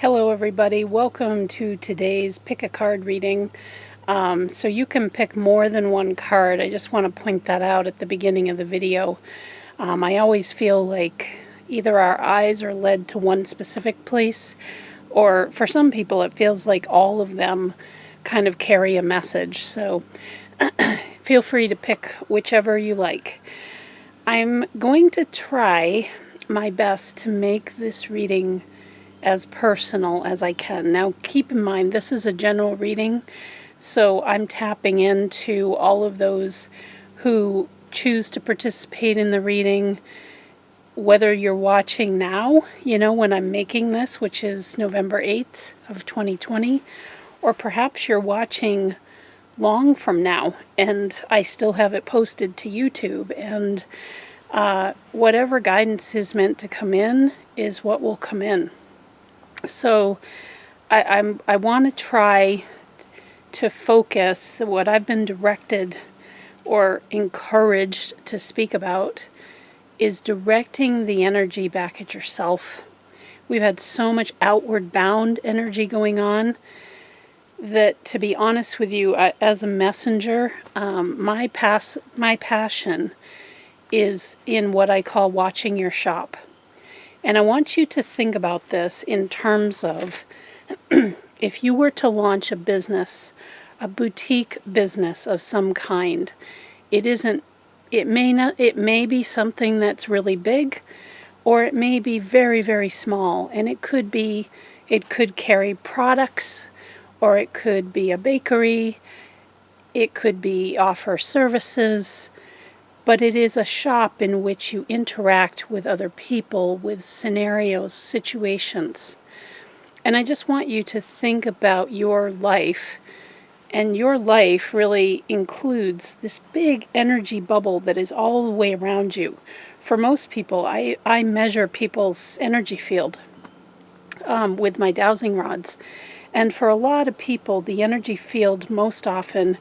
Hello everybody, welcome to today's pick a card reading. So you can pick more than one card. I just want to point that out at the beginning of the video. I always feel like either our eyes are led to one specific place, or for some people it feels like all of them kind of carry a message. So feel free to pick whichever you like. I'm going to try my best to make this reading as personal as I can. Now keep in mind this is a general reading, so I'm tapping into all of those who choose to participate in the reading, whether you're watching now, when I'm making this, which is November 8th of 2020, or perhaps you're watching long from now and I still have it posted to YouTube, and whatever guidance is meant to come in is what will come in. So I want to try to focus. What I've been directed or encouraged to speak about is directing the energy back at yourself. We've had so much outward bound energy going on that, to be honest with you, as a messenger, my passion is in what I call watching your shop. And I want you to think about this in terms of if you were to launch a business, a boutique business of some kind, it may be something that's really big, or it may be very, very small, and it could carry products, or it could be a bakery, it could be offer services. But it is a shop in which you interact with other people, with scenarios, situations. And I just want you to think about your life. And your life really includes this big energy bubble that is all the way around you. For most people, I measure people's energy field with my dowsing rods. And for a lot of people, the energy field most often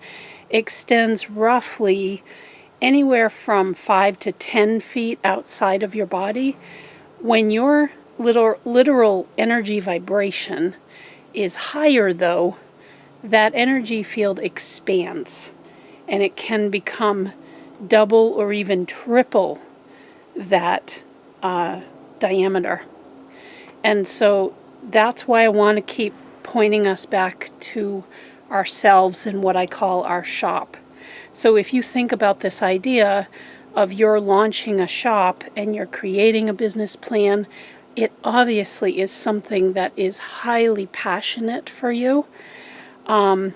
extends roughly anywhere from 5 to 10 feet outside of your body. When your literal energy vibration is higher, though, that energy field expands, and it can become double or even triple that diameter. And so that's why I want to keep pointing us back to ourselves and what I call our shop. So if you think about this idea of you're launching a shop and you're creating a business plan, it obviously is something that is highly passionate for you. But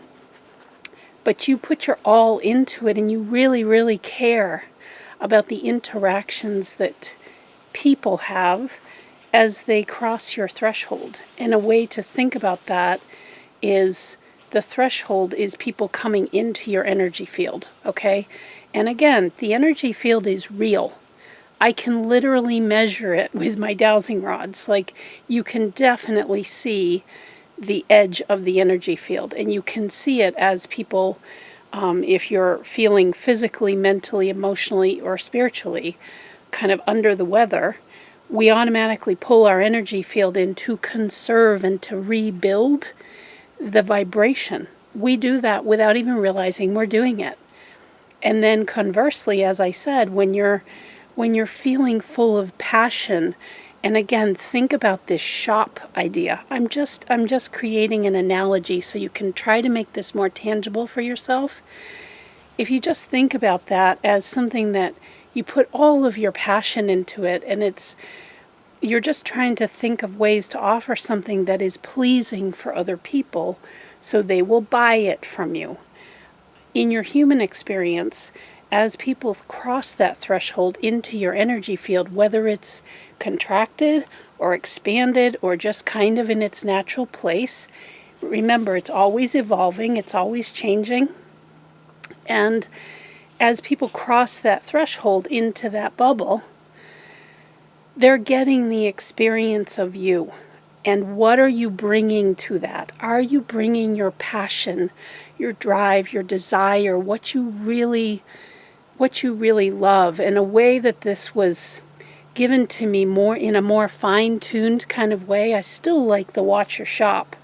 you put your all into it, and you really, really care about the interactions that people have as they cross your threshold. And a way to think about that is the threshold is people coming into your energy field, okay? And again, the energy field is real. I can literally measure it with my dowsing rods. Like, you can definitely see the edge of the energy field, and you can see it as people, if you're feeling physically, mentally, emotionally, or spiritually kind of under the weather, we automatically pull our energy field in to conserve and to rebuild the vibration. We do that without even realizing we're doing it. And then conversely, as I said, when you're feeling full of passion, and again, think about this shop idea. I'm just creating an analogy so you can try to make this more tangible for yourself. If you just think about that as something that you put all of your passion into it, and you're just trying to think of ways to offer something that is pleasing for other people so they will buy it from you. In your human experience, as people cross that threshold into your energy field, whether it's contracted or expanded or just kind of in its natural place, remember, it's always evolving, it's always changing. And as people cross that threshold into that bubble, they're getting the experience of you. And what are you bringing to that? Are you bringing your passion, your drive, your desire, what you really love? And a way that this was given to me more in a more fine-tuned kind of way. I still like the watch your shop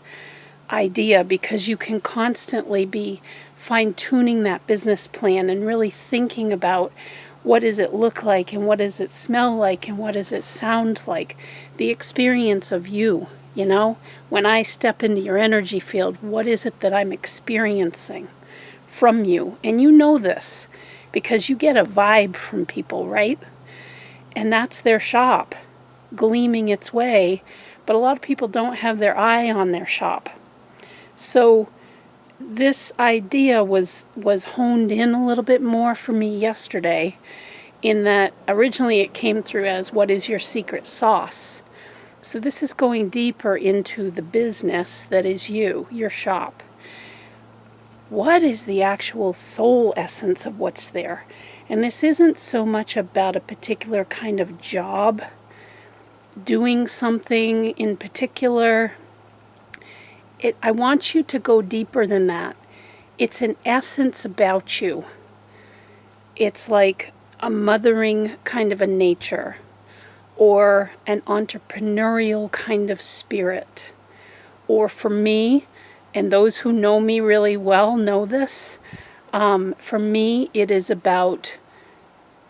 idea, because you can constantly be fine-tuning that business plan and really thinking about what does it look like, and what does it smell like, and what does it sound like. The experience of you, you know, when I step into your energy field, what is it that I'm experiencing from you? And you know this because you get a vibe from people, right? And that's their shop gleaming its way, but a lot of people don't have their eye on their shop. So this idea was honed in a little bit more for me yesterday, in that originally it came through as, what is your secret sauce? So this is going deeper into the business that is you, your shop. What is the actual soul essence of what's there? And this isn't so much about a particular kind of job, doing something in particular. I want you to go deeper than that. It's an essence about you. It's like a mothering kind of a nature, or an entrepreneurial kind of spirit. Or for me, and those who know me really well know this, for me it is about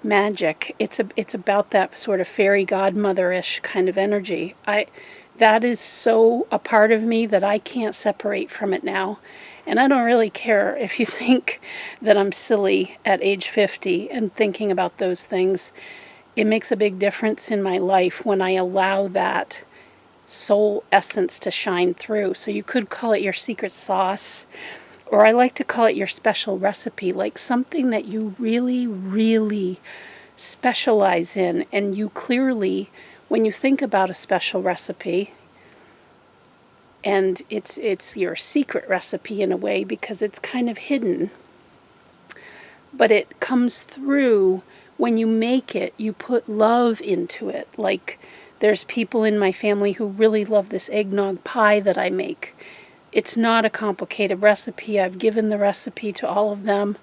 magic. It's about that sort of fairy godmother-ish kind of energy. That is so a part of me that I can't separate from it now. And I don't really care if you think that I'm silly at age 50 and thinking about those things. It makes a big difference in my life when I allow that soul essence to shine through. So you could call it your secret sauce, or I like to call it your special recipe, like something that you really, really specialize in. And you clearly, when you think about a special recipe, and it's your secret recipe in a way because it's kind of hidden, but it comes through when you make it. You put love into it. Like, there's people in my family who really love this eggnog pie that I make. It's not a complicated recipe. I've given the recipe to all of them,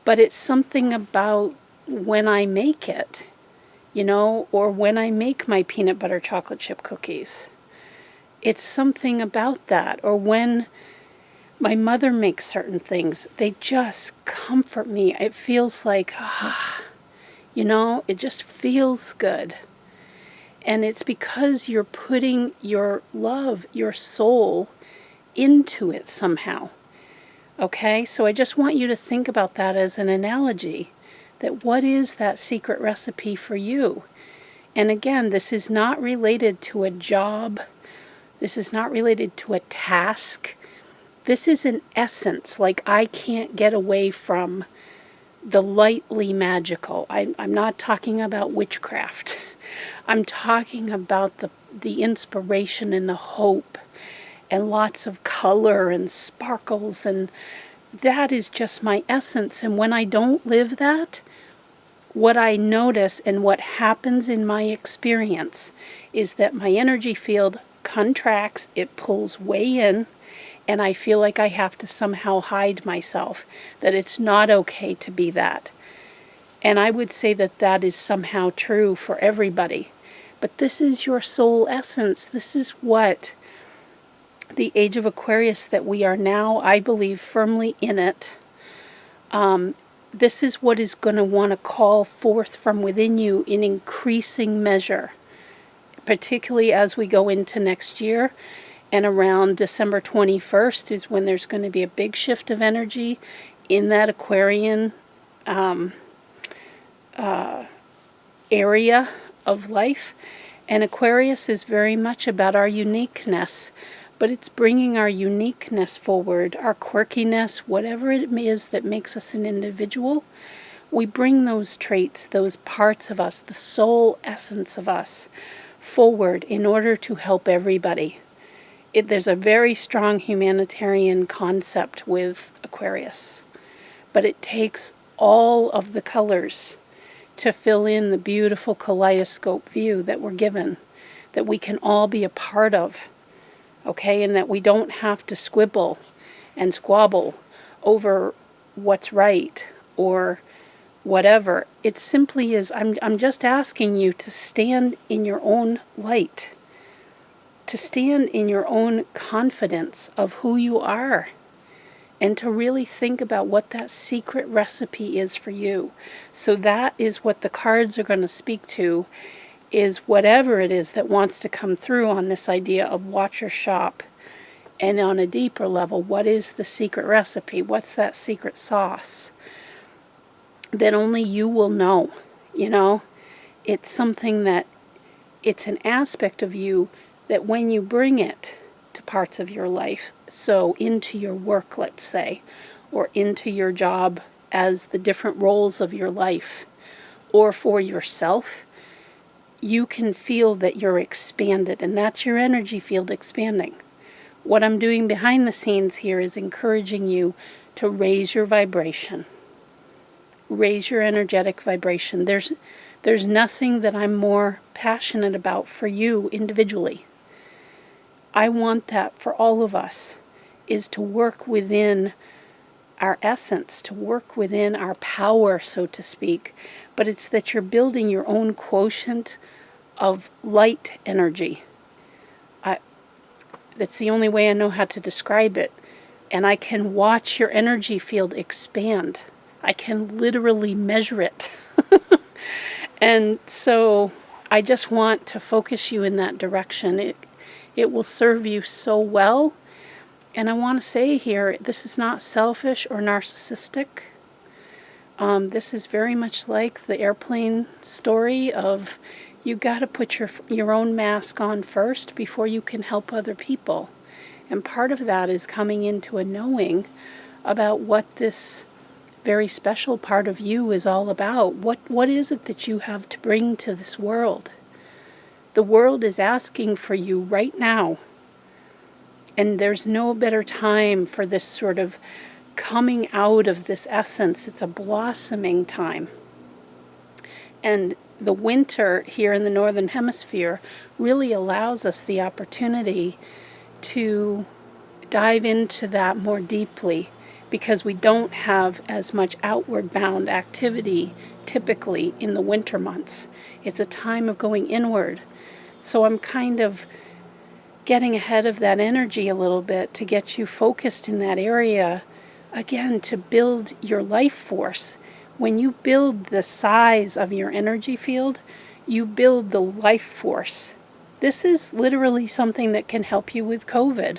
but it's something about when I make it, you know, or when I make my peanut butter chocolate chip cookies. It's something about that. Or when my mother makes certain things, they just comfort me. It feels like, you know, it just feels good. And it's because you're putting your love, your soul into it somehow. Okay? So I just want you to think about that as an analogy, that what is that secret recipe for you? And again, this is not related to a job. This is not related to a task. This is an essence. Like, I can't get away from the lightly magical. I'm not talking about witchcraft. I'm talking about the inspiration and the hope and lots of color and sparkles, and that is just my essence. And when I don't live that, what I notice and what happens in my experience is that my energy field contracts, it pulls way in, and I feel like I have to somehow hide myself, that it's not okay to be that. And I would say that that is somehow true for everybody. But this is your soul essence. This is what the Age of Aquarius that we are now, I believe, firmly in it. This is what is going to want to call forth from within you in increasing measure, particularly as we go into next year. And around December 21st is when there's going to be a big shift of energy in that Aquarian area of life. And Aquarius is very much about our uniqueness, but it's bringing our uniqueness forward, our quirkiness, whatever it is that makes us an individual. We bring those traits, those parts of us, the soul essence of us, forward in order to help everybody. There's a very strong humanitarian concept with Aquarius, but it takes all of the colors to fill in the beautiful kaleidoscope view that we're given, that we can all be a part of, okay? And that we don't have to squibble and squabble over what's right or whatever. It simply is, I'm just asking you to stand in your own light, to stand in your own confidence of who you are, and to really think about what that secret recipe is for you. So that is what the cards are going to speak to, is whatever it is that wants to come through on this idea of watch your shop. And on a deeper level, what is the secret recipe? What's that secret sauce that only you will know? You know, it's something that, it's an aspect of you that when you bring it to parts of your life, so into your work, let's say, or into your job as the different roles of your life, or for yourself, you can feel that you're expanded, and that's your energy field expanding. What I'm doing behind the scenes here is encouraging you to raise your vibration. Raise your energetic vibration. There's nothing that I'm more passionate about for you individually. I want that for all of us, is to work within our essence, to work within our power, so to speak. But it's that you're building your own quotient of light energy. That's the only way I know how to describe it. And I can watch your energy field expand. I can literally measure it. And so I just want to focus you in that direction. It will serve you so well. And I want to say here, this is not selfish or narcissistic. This is very much like the airplane story of, you got to put your own mask on first before you can help other people. And part of that is coming into a knowing about what this very special part of you is all about. What is it that you have to bring to this world? The world is asking for you right now. And there's no better time for this sort of coming out of this essence. It's a blossoming time. And the winter here in the Northern Hemisphere really allows us the opportunity to dive into that more deeply, because we don't have as much outward bound activity typically in the winter months. It's a time of going inward. So I'm kind of getting ahead of that energy a little bit to get you focused in that area, again, to build your life force. When you build the size of your energy field, you build the life force. This is literally something that can help you with COVID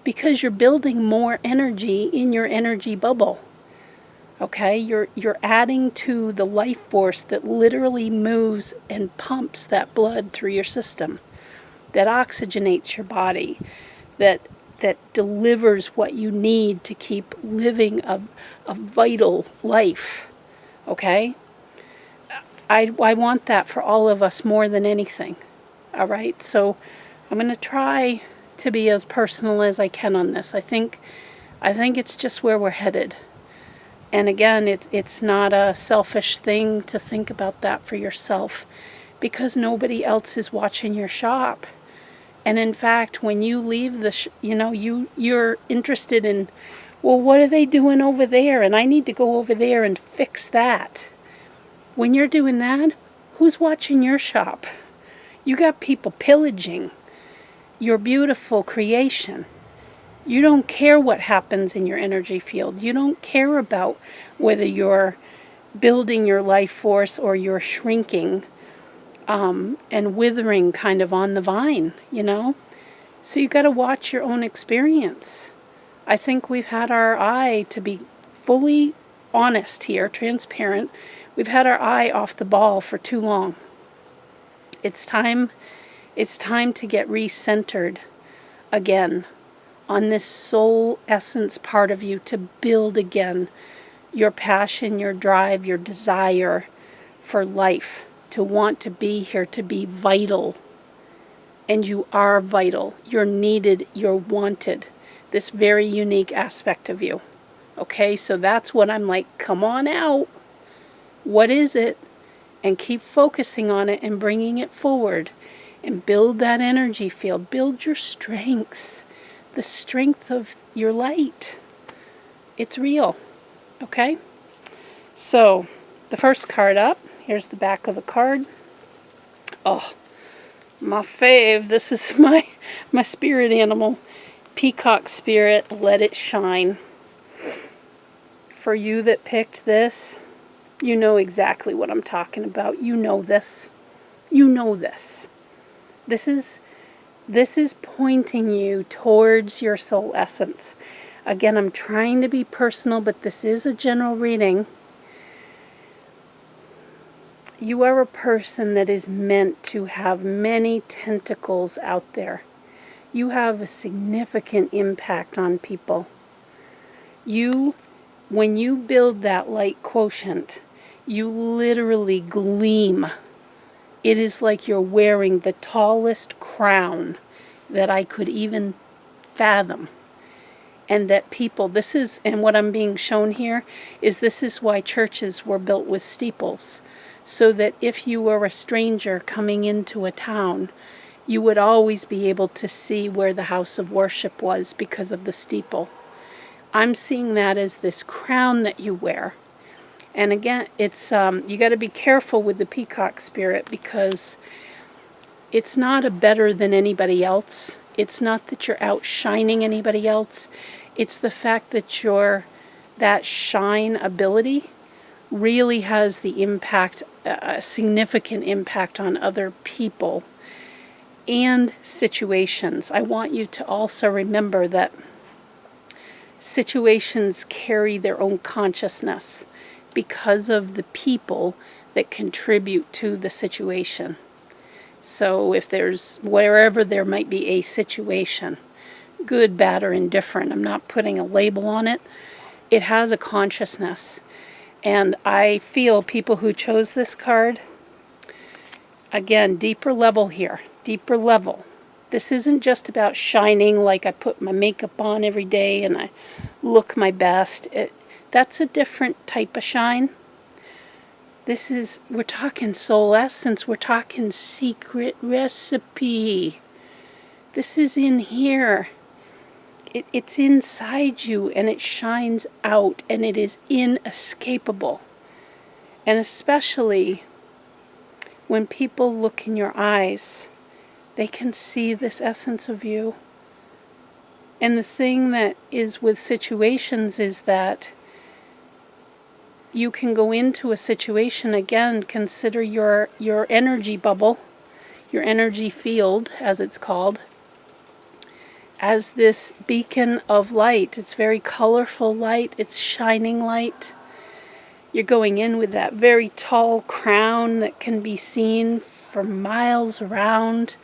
because you're building more energy in your energy bubble. Okay, you're adding to the life force that literally moves and pumps that blood through your system, that oxygenates your body, that delivers what you need to keep living a vital life. Okay? I want that for all of us more than anything. All right? So I'm going to try to be as personal as I can on this. I think it's just where we're headed. And again, it's not a selfish thing to think about that for yourself, because nobody else is watching your shop. And in fact, when you leave you're interested in, well, what are they doing over there? And I need to go over there and fix that. When you're doing that, who's watching your shop? You got people pillaging your beautiful creation. You don't care what happens in your energy field. You don't care about whether you're building your life force or you're shrinking and withering kind of on the vine, So you got to watch your own experience. I think we've had our eye, to be fully honest here, transparent, we've had our eye off the ball for too long. It's time to get recentered again on this soul essence part of you, to build again your passion, your drive, your desire for life, to want to be here, to be vital. And you are vital. You're needed. You're wanted. This very unique aspect of you. Okay, so that's what I'm like, come on out. What is it? And keep focusing on it and bringing it forward. And build that energy field. Build your strength. The strength of your light. It's real. Okay? So, the first card up, here's the back of the card. Oh, my fave. This is my spirit animal. Peacock spirit, let it shine. For you that picked this, you know exactly what I'm talking about. You know this. You know this. This is pointing you towards your soul essence. Again, I'm trying to be personal, but this is a general reading. You are a person that is meant to have many tentacles out there. You have a significant impact on people. When you build that light quotient, you literally gleam. It is like you're wearing the tallest crown that I could even fathom. And that people, and what I'm being shown here, this is why churches were built with steeples. So that if you were a stranger coming into a town, you would always be able to see where the house of worship was because of the steeple. I'm seeing that as this crown that you wear. And again, it's you got to be careful with the peacock spirit, because it's not a better than anybody else. It's not that you're outshining anybody else. It's the fact that that shine ability really has the impact, a significant impact on other people and situations. I want you to also remember that situations carry their own consciousness because of the people that contribute to the situation. So if wherever there might be a situation, good, bad, or indifferent, I'm not putting a label on it, it has a consciousness. And I feel people who chose this card, again, deeper level here, deeper level. This isn't just about shining, like I put my makeup on every day and I look my best. That's a different type of shine. We're talking soul essence, we're talking secret recipe. This is in here. It's inside you, and it shines out, and it is inescapable. And especially when people look in your eyes, they can see this essence of you. And the thing that is with situations is that you can go into a situation, again, consider your energy bubble, your energy field, as it's called, as this beacon of light. It's very colorful light. It's shining light. You're going in with that very tall crown that can be seen for miles around.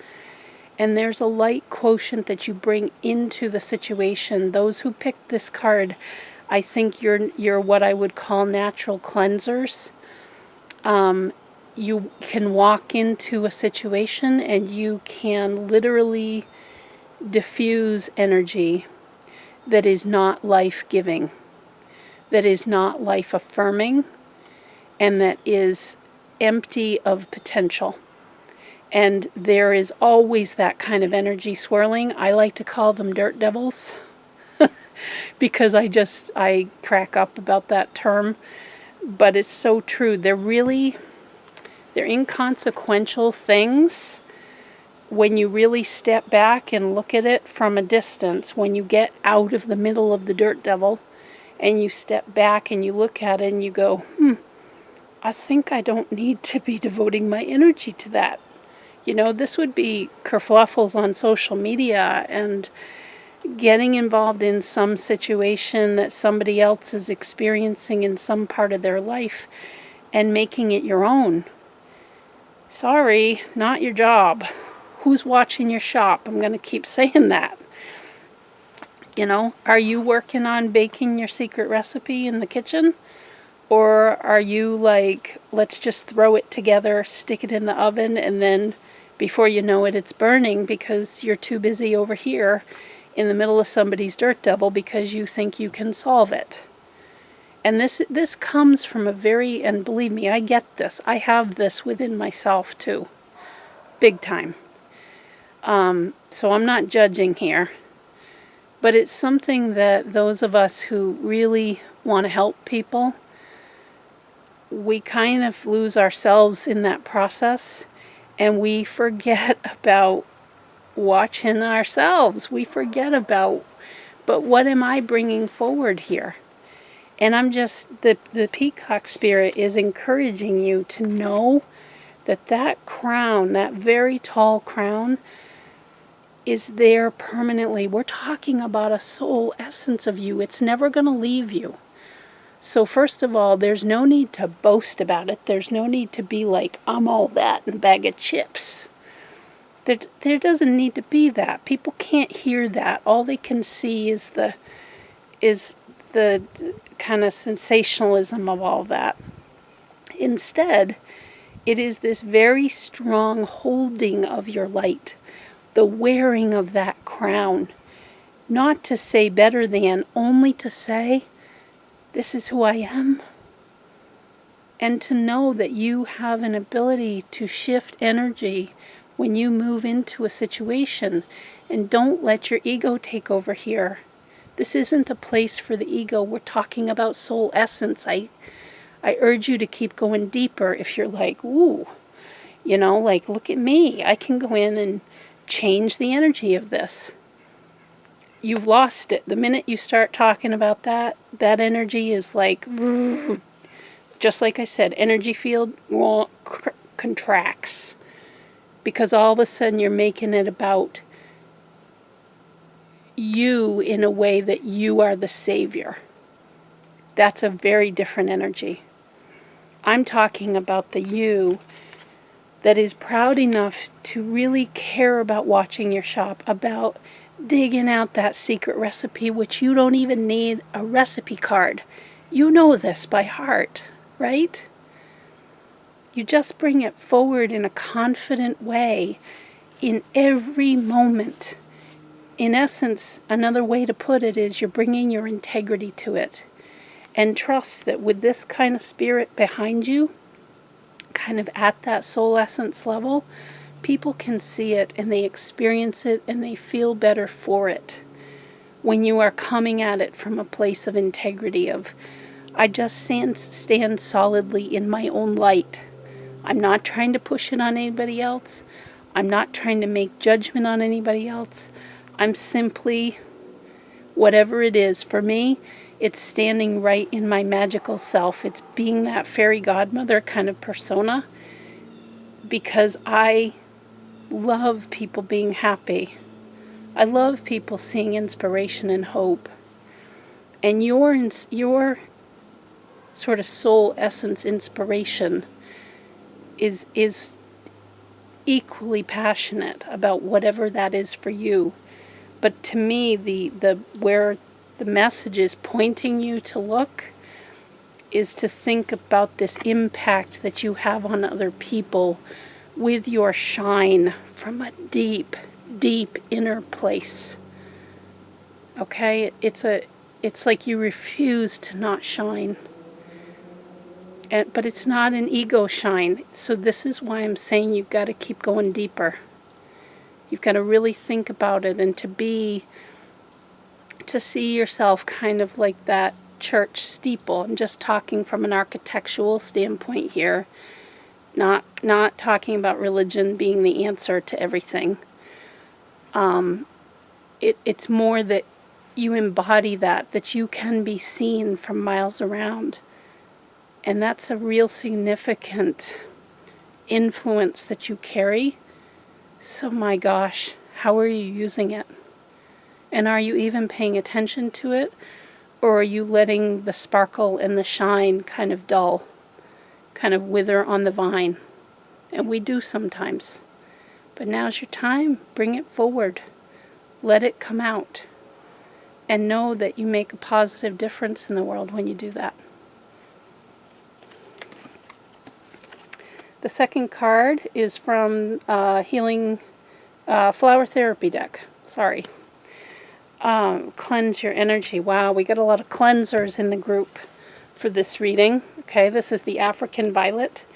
And there's a light quotient that you bring into the situation. Those who picked this card, I think you're what I would call natural cleansers. You can walk into a situation and you can literally diffuse energy that is not life-giving, that is not life-affirming, and that is empty of potential. And there is always that kind of energy swirling. I like to call them dirt devils because I crack up about that term, but it's so true. They're inconsequential things. When you really step back and look at it from a distance, when you get out of the middle of the dirt devil and you step back and you look at it and you go, I think I don't need to be devoting my energy to that. This would be kerfluffles on social media and getting involved in some situation that somebody else is experiencing in some part of their life and making it your own. Sorry, not your job. Who's watching your shop? I'm going to keep saying that. Are you working on baking your secret recipe in the kitchen? Or are you like, let's just throw it together, stick it in the oven, and then before you know it, it's burning because you're too busy over here in the middle of somebody's dirt devil because you think you can solve it. And this comes from and believe me, I get this. I have this within myself too. Big time. So I'm not judging here, but it's something that those of us who really want to help people, we kind of lose ourselves in that process, and we forget about watching ourselves. We forget about, but what am I bringing forward here? And I'm just, the peacock spirit is encouraging you to know that that crown, that very tall crown, is there permanently. We're talking about a soul essence of you. It's never going to leave you. So first of all, there's no need to boast about it. There's no need to be like, I'm all that in a bag of chips. There doesn't need to be that. People can't hear that. All they can see is the kind of sensationalism of all that. Instead, it is this very strong holding of your light, the wearing of that crown. Not to say better than, only to say, this is who I am. And to know that you have an ability to shift energy when you move into a situation. And don't let your ego take over here. This isn't a place for the ego. We're talking about soul essence. I urge you to keep going deeper. If you're like, ooh, like, look at me. I can go in and change the energy of this. You've lost it. The minute you start talking about that energy is like, just like I said, energy field contracts. Because all of a sudden you're making it about you in a way that you are the savior. That's a very different energy. I'm talking about the you that is proud enough to really care about watching your shop, about digging out that secret recipe, which you don't even need a recipe card. You know this by heart, right? You just bring it forward in a confident way in every moment. In essence, another way to put it is you're bringing your integrity to it. And trust that with this kind of spirit behind you, kind of at that soul essence level, people can see it and they experience it and they feel better for it. When you are coming at it from a place of integrity, of, I just stand solidly in my own light. I'm not trying to push it on anybody else. I'm not trying to make judgment on anybody else. I'm simply, whatever it is, for me, it's standing right in my magical self. It's being that fairy godmother kind of persona, because I love people being happy. I love people seeing inspiration and hope. And your sort of soul essence inspiration is equally passionate about whatever that is for you. But to me, the where the message is pointing you to look is to think about this impact that you have on other people with your shine from a deep, deep inner place. Okay? It's like you refuse to not shine. But it's not an ego shine. So this is why I'm saying you've got to keep going deeper. You've got to really think about it, and to see yourself kind of like that church steeple. I'm just talking from an architectural standpoint here, not talking about religion being the answer to everything. It's more that you embody that you can be seen from miles around. And that's a real significant influence that you carry. So my gosh, how are you using it? And are you even paying attention to it? Or are you letting the sparkle and the shine kind of dull, kind of wither on the vine? And we do sometimes. But now's your time. Bring it forward. Let it come out. And know that you make a positive difference in the world when you do that. The second card is from Healing Flower Therapy deck. Sorry. Cleanse your energy. Wow, we got a lot of cleansers in the group for this reading. Okay, this is the African Violet.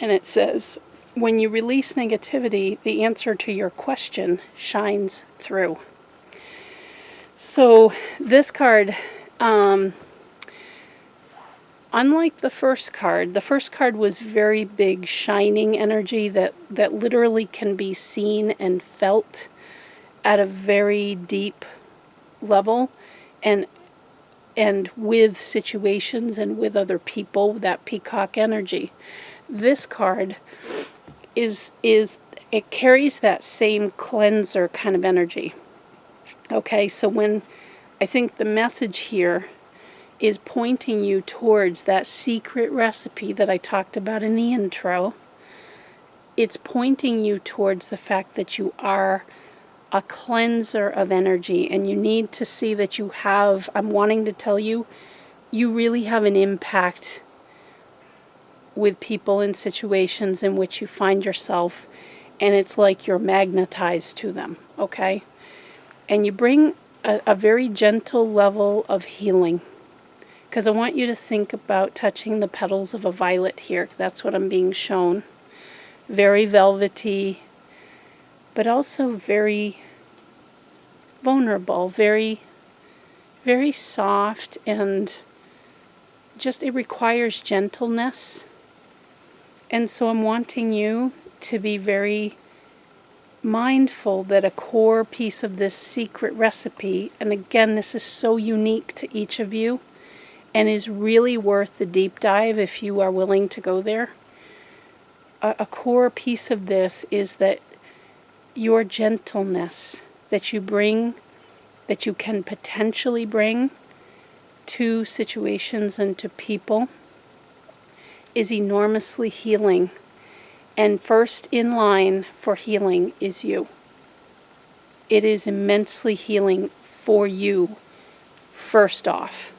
And it says, when you release negativity, the answer to your question shines through. So this card Unlike the first card was very big, shining energy that literally can be seen and felt at a very deep level, and with situations and with other people, that peacock energy. This card is it carries that same cleanser kind of energy. Okay, so when I think the message here is pointing you towards that secret recipe that I talked about in the intro, it's pointing you towards the fact that you are a cleanser of energy, and you need to see that you have, I'm wanting to tell you, you really have an impact with people in situations in which you find yourself, and it's like you're magnetized to them, okay? And you bring a very gentle level of healing, because I want you to think about touching the petals of a violet here. That's what I'm being shown. Very velvety, but also very vulnerable, very, very soft, and just it requires gentleness. And so I'm wanting you to be very mindful that a core piece of this secret recipe, and again, this is so unique to each of you, and is really worth the deep dive if you are willing to go there. A core piece of this is that your gentleness that you bring, that you can potentially bring to situations and to people, is enormously healing. And first in line for healing is you. It is immensely healing for you, first off.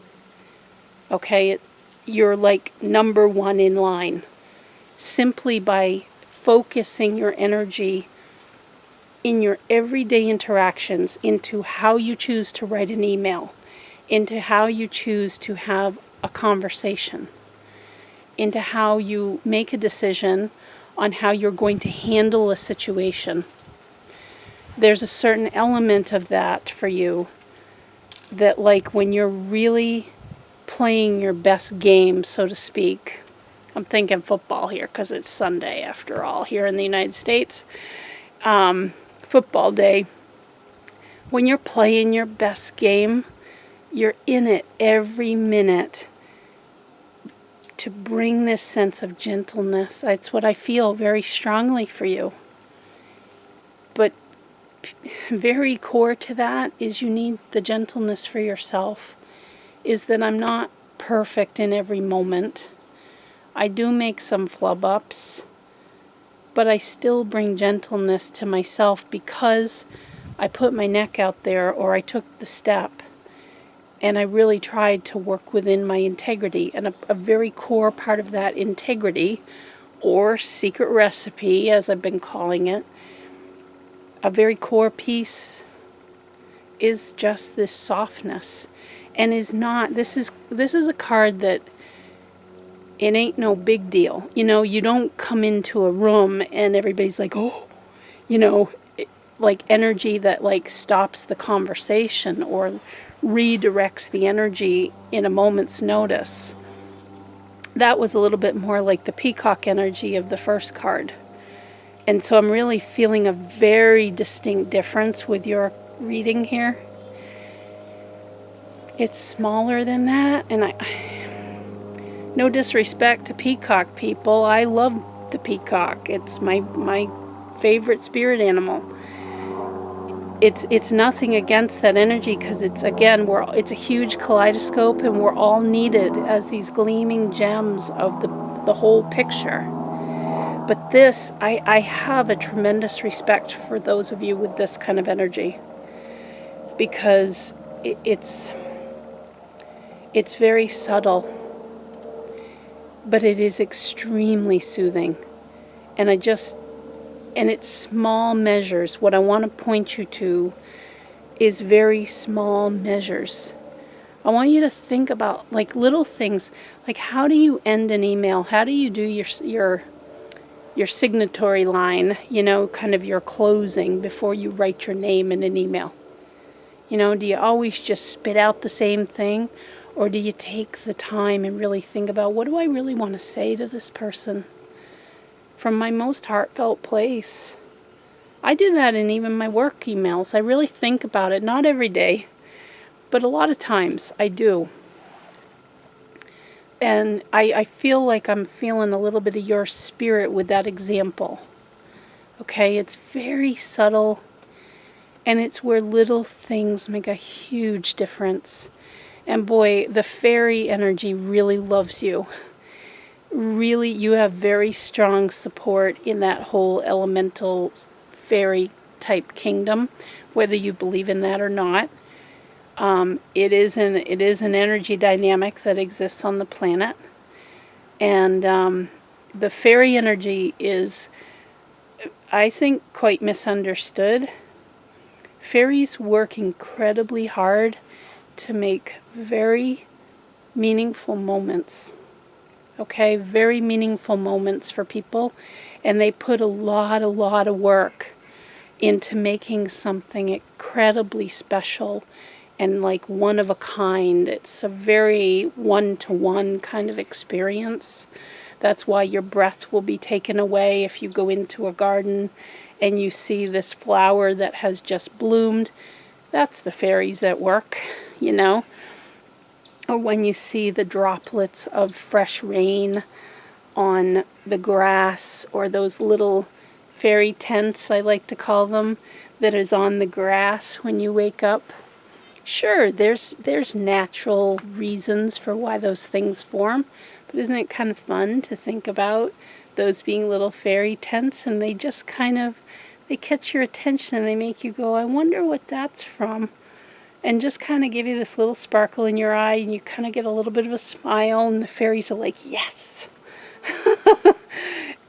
Okay, you're like number one in line, simply by focusing your energy in your everyday interactions into how you choose to write an email, into how you choose to have a conversation, into how you make a decision on how you're going to handle a situation. There's a certain element of that for you that, like, when you're really playing your best game, so to speak. I'm thinking football here because it's Sunday after all here in the United States. Football day. When you're playing your best game, you're in it every minute to bring this sense of gentleness. That's what I feel very strongly for you. But very core to that is you need the gentleness for yourself. Is that I'm not perfect in every moment. I do make some flub ups, but I still bring gentleness to myself because I put my neck out there, or I took the step, and I really tried to work within my integrity. And a very core part of that integrity, or secret recipe as I've been calling it, a very core piece is just this softness. And is not, this is a card that it ain't no big deal. You know, you don't come into a room and everybody's like, oh, you know, like energy that like stops the conversation or redirects the energy in a moment's notice. That was a little bit more like the peacock energy of the first card. And so I'm really feeling a very distinct difference with your reading here. It's smaller than that, and no disrespect to peacock people, I love the peacock. It's my favorite spirit animal. It's nothing against that energy, because it's, again, it's a huge kaleidoscope, and we're all needed as these gleaming gems of the whole picture. But this, I have a tremendous respect for those of you with this kind of energy, because it's very subtle, but it is extremely soothing. And it's small measures. What I want to point you to is very small measures. I want you to think about like little things, like how do you end an email? How do you do your signatory line, you know, kind of your closing before you write your name in an email? You know, do you always just spit out the same thing? Or do you take the time and really think about, what do I really want to say to this person from my most heartfelt place? I do that in even my work emails. I really think about it, not every day, but a lot of times I do. And I feel like I'm feeling a little bit of your spirit with that example. Okay, it's very subtle, and it's where little things make a huge difference. And boy, the fairy energy really loves you. Really, you have very strong support in that whole elemental fairy type kingdom, whether you believe in that or not. It is an energy dynamic that exists on the planet, and the fairy energy is, I think, quite misunderstood. Fairies work incredibly hard to make very meaningful moments. Okay, very meaningful moments for people, and they put a lot of work into making something incredibly special and like one of a kind. It's a very one-to-one kind of experience. That's why your breath will be taken away if you go into a garden and you see this flower that has just bloomed. That's the fairies at work, you know. Or when you see the droplets of fresh rain on the grass, or those little fairy tents, I like to call them, that is on the grass when you wake up. Sure, there's natural reasons for why those things form, but isn't it kind of fun to think about those being little fairy tents, and they just kind of, they catch your attention and they make you go, I wonder what that's from, and just kind of give you this little sparkle in your eye, and you kind of get a little bit of a smile, and the fairies are like, yes.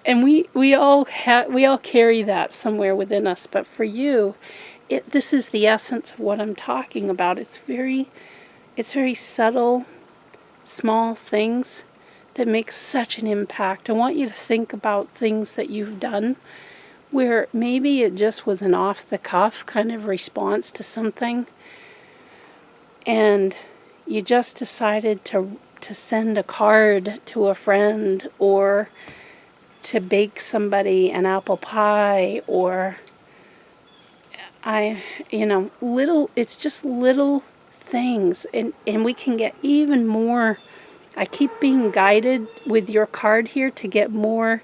And we all carry that somewhere within us, but for you, this is the essence of what I'm talking about. It's very subtle, small things that make such an impact. I want you to think about things that you've done where maybe it just was an off-the-cuff kind of response to something, and you just decided to send a card to a friend, or to bake somebody an apple pie, or it's just little things, and we can get even more. I keep being guided with your card here to get more,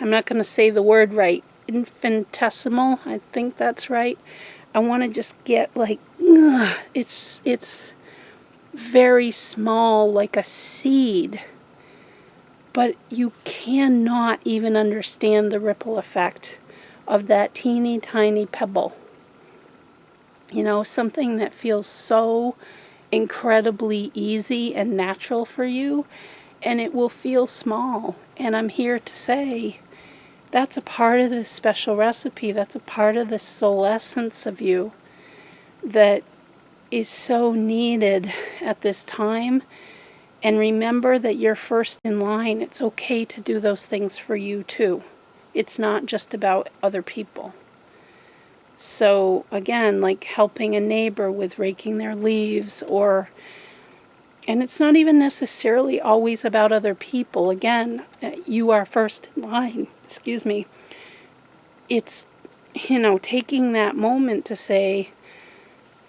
I'm not going to say the word right, infinitesimal, I think that's right. I want to just get like, it's very small, like a seed, but you cannot even understand the ripple effect of that teeny tiny pebble. You know, something that feels so incredibly easy and natural for you, and it will feel small. And I'm here to say that's a part of this special recipe. That's a part of the soul essence of you that is so needed at this time. And remember that you're first in line. It's okay to do those things for you too. It's not just about other people. So again, like helping a neighbor with raking their leaves, and it's not even necessarily always about other people. Again, you are first in line. Excuse me. It's, taking that moment to say,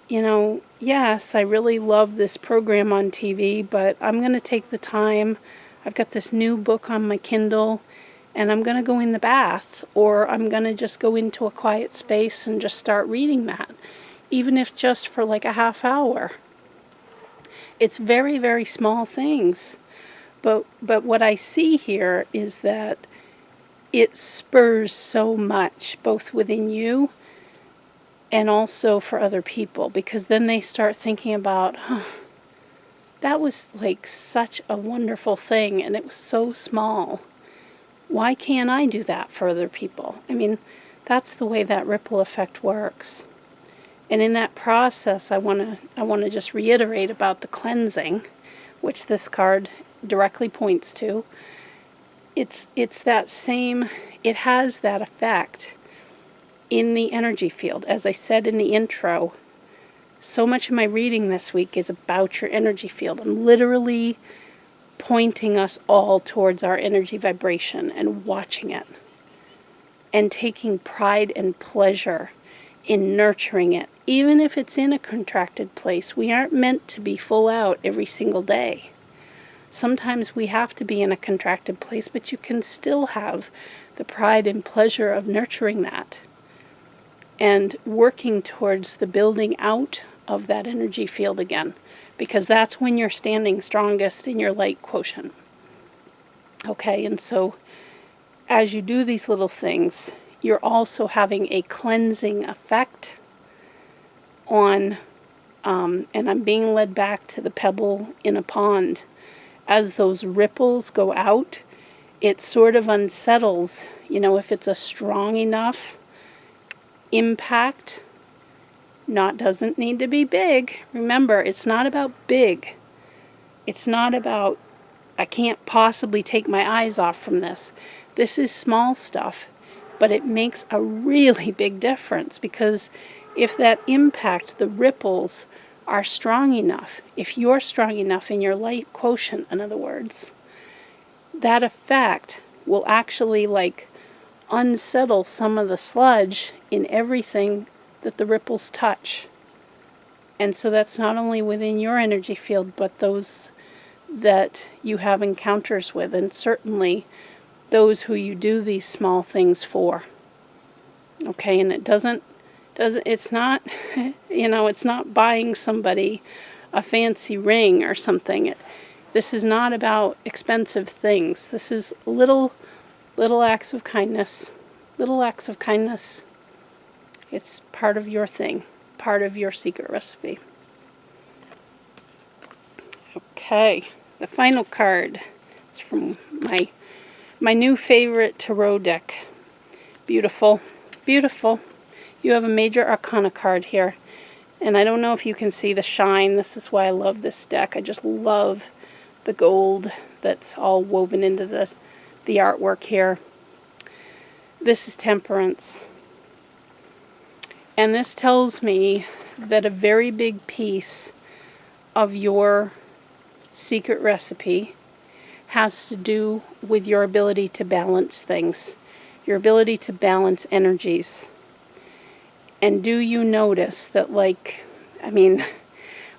yes, I really love this program on TV, but I'm going to take the time. I've got this new book on my Kindle, and I'm going to go in the bath, or I'm going to just go into a quiet space and just start reading that, even if just for like a half hour. It's very, very small things, but what I see here is that it spurs so much, both within you and also for other people, because then they start thinking about, that was like such a wonderful thing, and it was so small. Why can't I do that for other people? I mean, that's the way that ripple effect works. And in that process, I want to just reiterate about the cleansing, which this card directly points to. It's that same, it has that effect in the energy field. As I said in the intro, So much of my reading this week is about your energy field. I'm literally pointing us all towards our energy vibration and watching it and taking pride and pleasure in nurturing it. Even if it's in a contracted place, we aren't meant to be full out every single day. Sometimes we have to be in a contracted place, but you can still have the pride and pleasure of nurturing that and working towards the building out of that energy field again, because that's when you're standing strongest in your light quotient. Okay, and so as you do these little things, you're also having a cleansing effect on, and I'm being led back to the pebble in a pond. As those ripples go out, it sort of unsettles, if it's a strong enough impact. Doesn't need to be big. Remember, it's not about big. It's not about, I can't possibly take my eyes off from this. This is small stuff, but it makes a really big difference, because if that impact, the ripples, are strong enough, if you're strong enough in your light quotient, in other words, that effect will actually unsettle some of the sludge in everything that the ripples touch. And so that's not only within your energy field, but those that you have encounters with, and certainly those who you do these small things for. Okay, and it's not, it's not buying somebody a fancy ring or something. This is not about expensive things. This is little acts of kindness. Little acts of kindness. It's part of your thing, part of your secret recipe. Okay, the final card is from my new favorite tarot deck. Beautiful, beautiful. You have a major arcana card here, and I don't know if you can see the shine. This is why I love this deck. I just love the gold that's all woven into the artwork here. This is Temperance. And this tells me that a very big piece of your secret recipe has to do with your ability to balance things, your ability to balance energies. And do you notice that,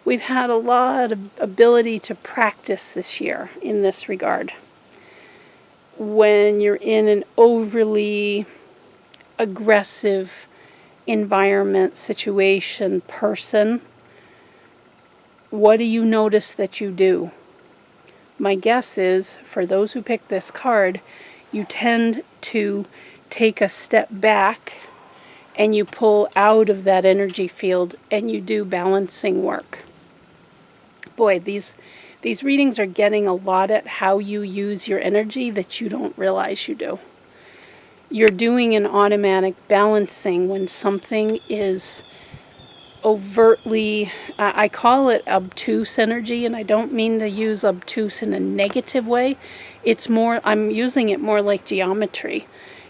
we've had a lot of ability to practice this year in this regard. When you're in an overly aggressive environment, situation, person, what do you notice that you do? My guess is, for those who pick this card, you tend to take a step back and you pull out of that energy field and you do balancing work. Boy, these readings are getting a lot at how you use your energy that you don't realize you do. You're doing an automatic balancing when something is overtly, I call it obtuse energy, and I don't mean to use obtuse in a negative way. It's more, I'm using it more like geometry,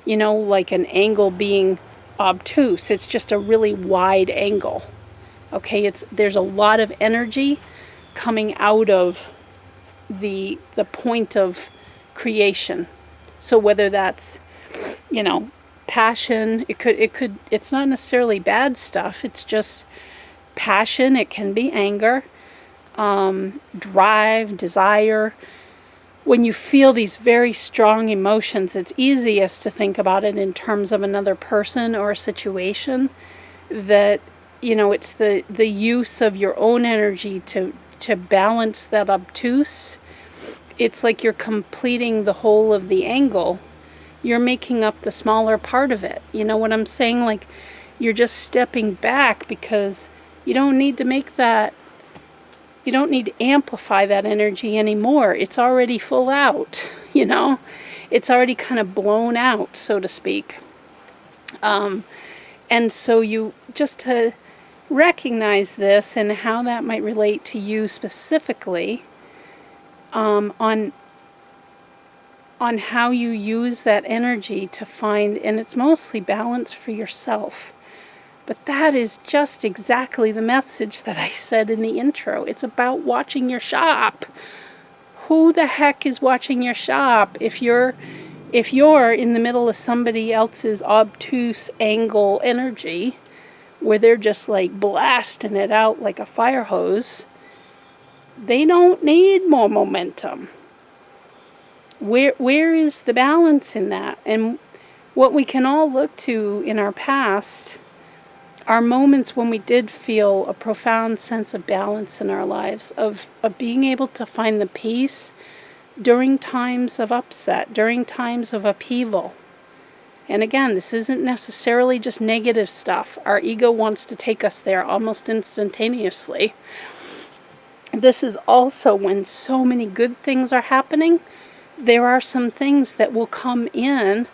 like an angle being obtuse. It's just a really wide angle. Okay, there's a lot of energy coming out of the point of creation. So whether that's passion, it's not necessarily bad stuff, it's just passion. It can be anger, drive, desire. When you feel these very strong emotions, it's easiest to think about it in terms of another person or a situation, that it's the use of your own energy to balance that obtuse. It's like you're completing the whole of the angle. You're making up the smaller part of it. You know what I'm saying? You're just stepping back, because you don't need to you don't need to amplify that energy anymore. It's already full out, It's already kind of blown out, so to speak. And so you, just to recognize this and how that might relate to you specifically, on how you use that energy to find, and it's mostly balance for yourself. But that is just exactly the message that I said in the intro. It's about watching your shop. Who the heck is watching your shop? If you're in the middle of somebody else's obtuse angle energy, where they're just like blasting it out like a fire hose, they don't need more momentum. Where is the balance in that? And what we can all look to in our past are moments when we did feel a profound sense of balance in our lives, of being able to find the peace during times of upset, during times of upheaval. And again, this isn't necessarily just negative stuff. Our ego wants to take us there almost instantaneously. This is also when so many good things are happening. There are some things that will come in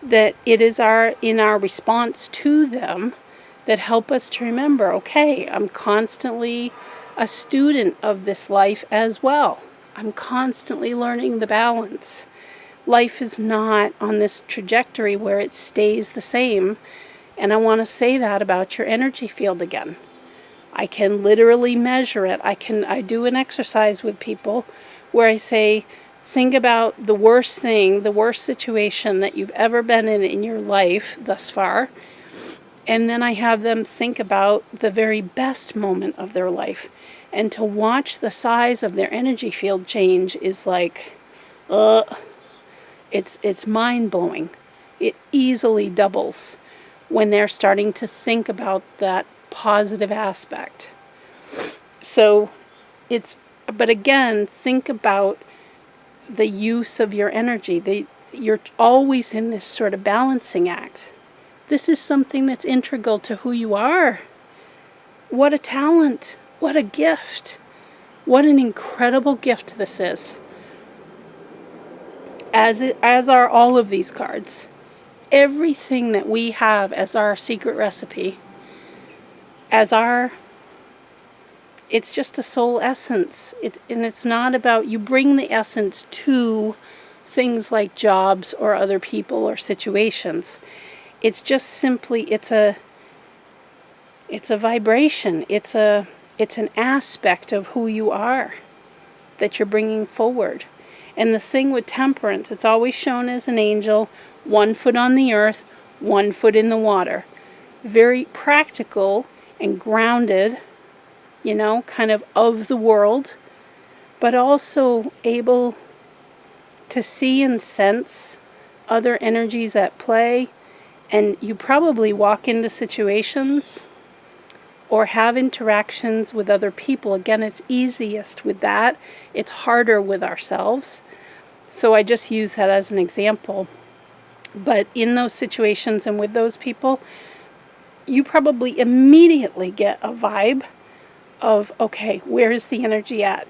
that it is in our response to them that help us to remember, okay, I'm constantly a student of this life as well. I'm constantly learning the balance. Life is not on this trajectory where it stays the same. And I want to say that about your energy field again. I can literally measure it. I do an exercise with people where I say, think about the worst thing, the worst situation that you've ever been in your life thus far. And then I have them think about the very best moment of their life. And to watch the size of their energy field change is like, it's mind-blowing. It easily doubles when they're starting to think about that positive aspect. So but again, think about the use of your energy. You're always in this sort of balancing act. This is something that's integral to who you are. What a talent. What a gift. What an incredible gift this is. As are all of these cards. Everything that we have as our secret recipe, it's just a soul essence. And it's not about, you bring the essence to things like jobs or other people or situations. It's just simply, it's a vibration. It's an aspect of who you are that you're bringing forward. And the thing with temperance, it's always shown as an angel, 1 foot on the earth, 1 foot in the water. Very practical and grounded, kind of the world, but also able to see and sense other energies at play. And you probably walk into situations or have interactions with other people. Again, it's easiest with that. It's harder with ourselves. So I just use that as an example. But in those situations and with those people, you probably immediately get a vibe of, okay, where is the energy at?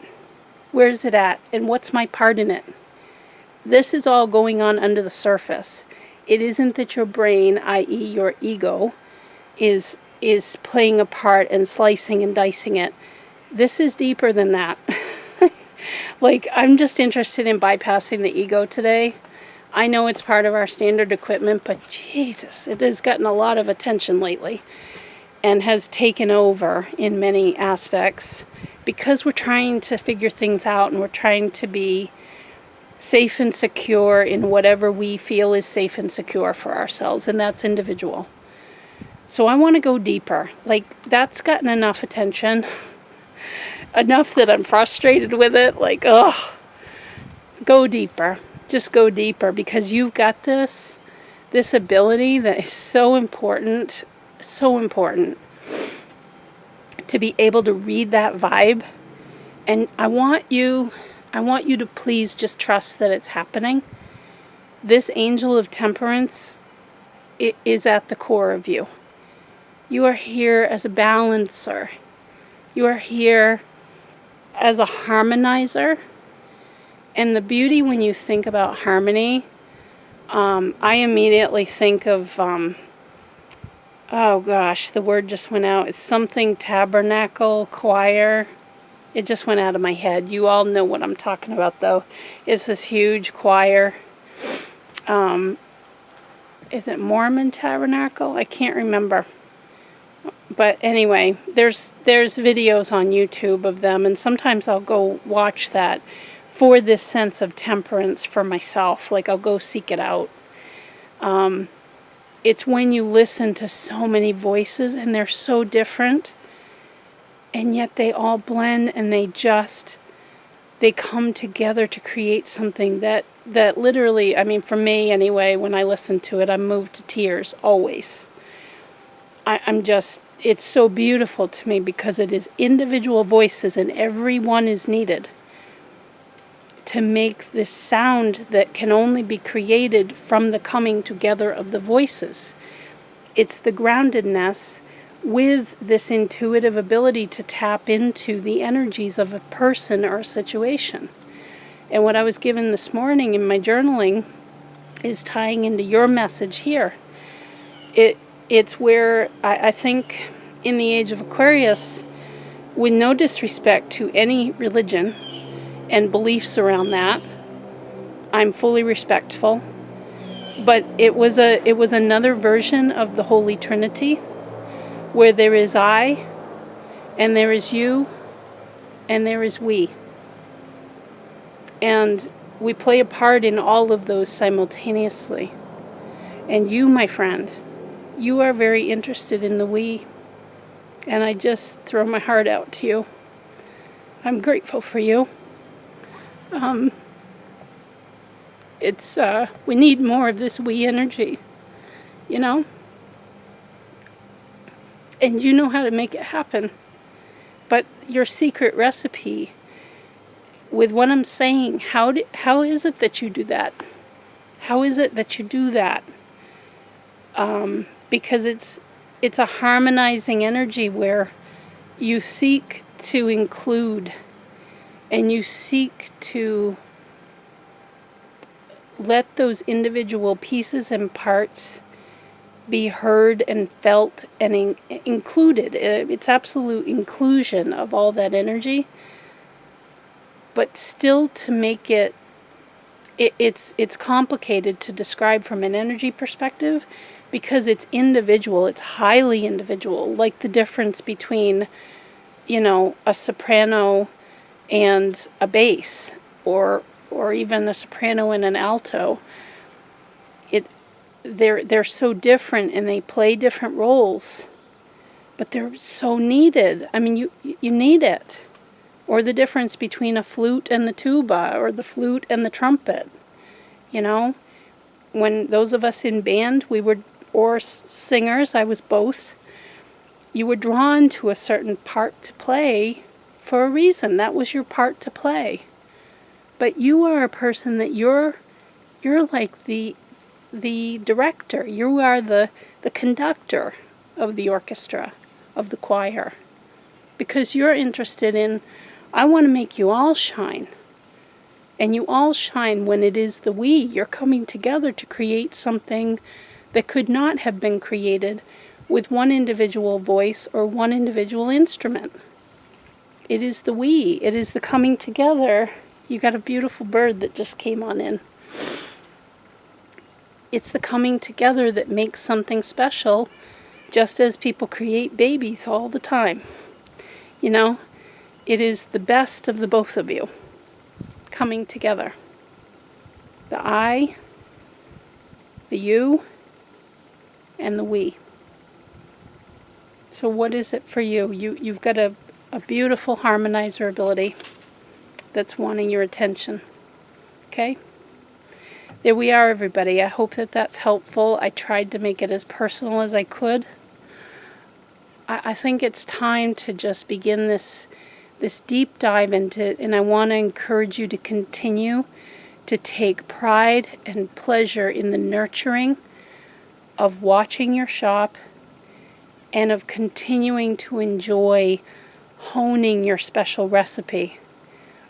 Where is it at? And what's my part in it? This is all going on under the surface. It isn't that your brain, i.e. your ego, is playing a part and slicing and dicing it. This is deeper than that. Like, I'm just interested in bypassing the ego today. I know it's part of our standard equipment, but Jesus, it has gotten a lot of attention lately and has taken over in many aspects because we're trying to figure things out and we're trying to be safe and secure in whatever we feel is safe and secure for ourselves, and that's individual. So I want to go deeper. Like, that's gotten enough attention. Enough that I'm frustrated with it. Like, go deeper. Just go deeper, because you've got this ability that is so important to be able to read that vibe. And I want you to please just trust that it's happening. This angel of temperance is at the core of you. You are here as a balancer. You are here as a harmonizer. And the beauty when you think about harmony, I immediately think of, oh gosh, the word just went out. It's something tabernacle, choir. It just went out of my head. You all know what I'm talking about, though. It's this huge choir. Is it Mormon tabernacle? I can't remember. But anyway, there's videos on YouTube of them, and sometimes I'll go watch that for this sense of temperance for myself. Like, I'll go seek it out. It's when you listen to so many voices and they're so different, and yet they all blend, and they come together to create something that literally, I mean, for me anyway, when I listen to it, I'm moved to tears always. I'm just, it's so beautiful to me because it is individual voices and everyone is needed to make this sound that can only be created from the coming together of the voices. It's the groundedness with this intuitive ability to tap into the energies of a person or a situation. And what I was given this morning in my journaling is tying into your message here. It's where I think in the Age of Aquarius, with no disrespect to any religion and beliefs around that, I'm fully respectful. But it was another version of the Holy Trinity, where there is I, and there is you, and there is we. And we play a part in all of those simultaneously. And you, my friend, you are very interested in the we. And I just throw my heart out to you. I'm grateful for you. We need more of this we energy, you know? And you know how to make it happen. But your secret recipe, with what I'm saying, how is it that you do that? How is it that you do that? Because it's a harmonizing energy where you seek to include and you seek to let those individual pieces and parts be heard and felt and included. It's absolute inclusion of all that energy, but still to make it's complicated to describe from an energy perspective because it's individual, it's highly individual, like the difference between, a soprano and a bass, or even a soprano and an alto. They're so different and they play different roles, but they're so needed. I mean, you need it. Or the difference between a flute and the tuba, or the flute and the trumpet. When those of us in band, or singers, I was both, you were drawn to a certain part to play for a reason. That was your part to play. But you are a person that you're like the director. You are the conductor of the orchestra, of the choir. Because you're interested in, I want to make you all shine. And you all shine when it is the we. You're coming together to create something that could not have been created with one individual voice or one individual instrument. It is the we. It is the coming together. You got a beautiful bird that just came on in. It's the coming together that makes something special, just as people create babies all the time. It is the best of the both of you coming together. The I, the you, and the we. So what is it for you? You've got a beautiful harmonizer ability that's wanting your attention. Okay? There we are, everybody. I hope that that's helpful. I tried to make it as personal as I could. I think it's time to just begin this deep dive into it, and I want to encourage you to continue to take pride and pleasure in the nurturing of watching your shop and of continuing to enjoy honing your special recipe,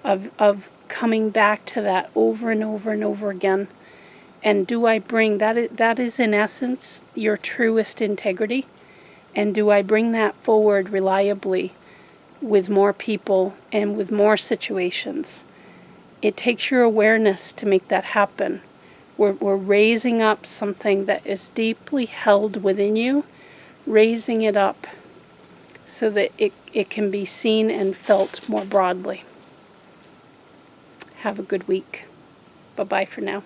of coming back to that over and over and over again. And do I bring that is in essence your truest integrity? And do I bring that forward reliably with more people and with more situations? It takes your awareness to make that happen. We're raising up something that is deeply held within you, raising it up so that it can be seen and felt more broadly. Have a good week. Bye-bye for now.